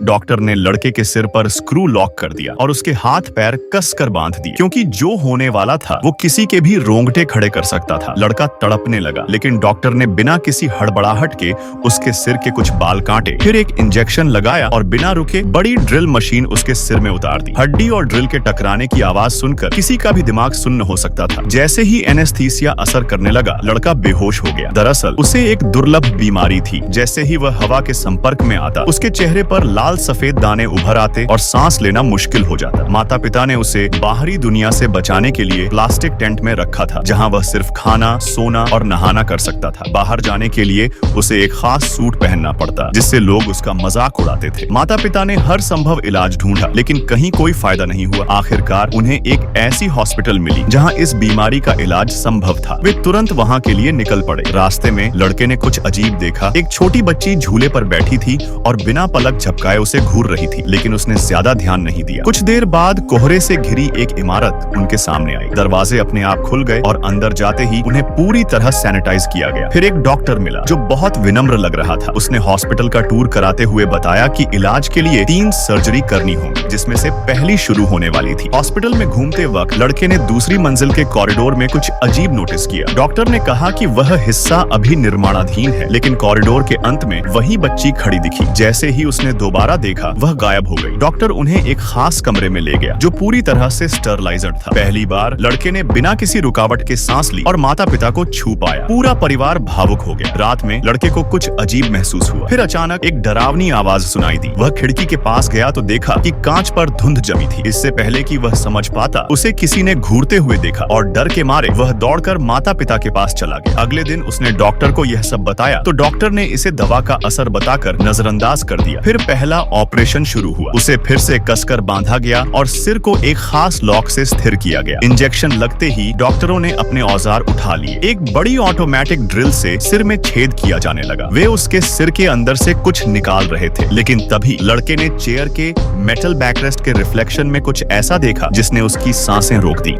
Doctor ने लड़के के सिर पर स्क्रू लॉक कर दिया और उसके हाथ पैर कसकर बांध दिए, क्योंकि जो होने वाला था वो किसी के भी रोंगटे खड़े कर सकता था। लड़का तड़पने लगा, लेकिन डॉक्टर ने बिना किसी हड़बड़ाहट के उसके सिर के कुछ बाल काटे, फिर एक इंजेक्शन लगाया और बिना रुके बड़ी ड्रिल मशीन उसके सिर में उतार दी। हड्डी और ड्रिल के टकराने की आवाज सुनकर किसी का भी दिमाग सुन्न हो सकता था। जैसे ही एनेस्थीसिया असर करने लगा, लड़का बेहोश हो गया। दरअसल उसे एक दुर्लभ बीमारी थी। जैसे ही वह हवा के संपर्क में आता, उसके चेहरे पर लाल सफेद दाने उभर आते और सांस लेना मुश्किल हो जाता। माता पिता ने उसे बाहरी दुनिया से बचाने के लिए प्लास्टिक टेंट में रखा था, जहां वह सिर्फ खाना, सोना और नहाना कर सकता था। बाहर जाने के लिए उसे एक खास सूट पहनना पड़ता, जिससे लोग उसका मजाक उड़ाते थे। माता पिता ने हर संभव इलाज ढूंढा, लेकिन कहीं कोई फायदा नहीं हुआ। आखिरकार उन्हें एक ऐसी हॉस्पिटल मिली जहां इस बीमारी का इलाज संभव था। वे तुरंत वहां के लिए निकल पड़े। रास्ते में लड़के ने कुछ अजीब देखा। एक छोटी बच्ची झूले पर बैठी थी और बिना पलक झपकाए उसे घूर रही थी, लेकिन उसने ज्यादा ध्यान नहीं दिया। कुछ देर बाद कोहरे से घिरी एक इमारत उनके सामने आई। दरवाजे अपने आप खुल गए और अंदर जाते ही उन्हें पूरी तरह सैनिटाइज किया गया। फिर एक डॉक्टर मिला जो बहुत विनम्र लग रहा था। उसने हॉस्पिटल का टूर कराते हुए बताया कि इलाज के लिए 3 सर्जरी करनी होंगी, जिसमें से पहली शुरू होने वाली थी। हॉस्पिटल में घूमते वक्त लड़के ने दूसरी मंजिल के कॉरिडोर में कुछ अजीब नोटिस किया। डॉक्टर ने कहा कि वह हिस्सा अभी निर्माणाधीन है, लेकिन कॉरिडोर के अंत में वही बच्ची खड़ी दिखी। जैसे ही उसने दोबारा देखा, वह गायब हो गई। डॉक्टर उन्हें एक खास कमरे में ले गया जो पूरी तरह से स्टरलाइज्ड था। पहली बार लड़के ने बिना किसी रुकावट के सांस ली और माता पिता को छू पाया। पूरा परिवार भावुक हो गया। रात में लड़के को कुछ अजीब महसूस हुआ। फिर अचानक एक डरावनी आवाज सुनाई दी। वह खिड़की के पास गया तो देखा कि कांच पर धुंध जमी थी। इससे पहले कि वह समझ पाता, उसे किसी ने घूरते हुए देखा और डर के मारे वह दौड़कर माता पिता के पास चला गया। अगले दिन उसने डॉक्टर को यह सब बताया तो डॉक्टर ने इसे दवा का असर बताकर नजरअंदाज कर दिया। फिर पहला ऑपरेशन शुरू हुआ। उसे फिर से कसकर बांधा गया और सिर को एक खास लॉक से स्थिर किया गया। इंजेक्शन लगते ही डॉक्टरों ने अपने औजार उठा लिए। एक बड़ी ऑटोमेटिक ड्रिल से सिर में छेद किया जाने लगा। वे उसके सिर के अंदर से कुछ निकाल रहे थे, लेकिन तभी लड़के ने चेयर के मेटल बैकरेस्ट के रिफ्लेक्शन में कुछ ऐसा देखा जिसने उसकी सांसें रोक दी।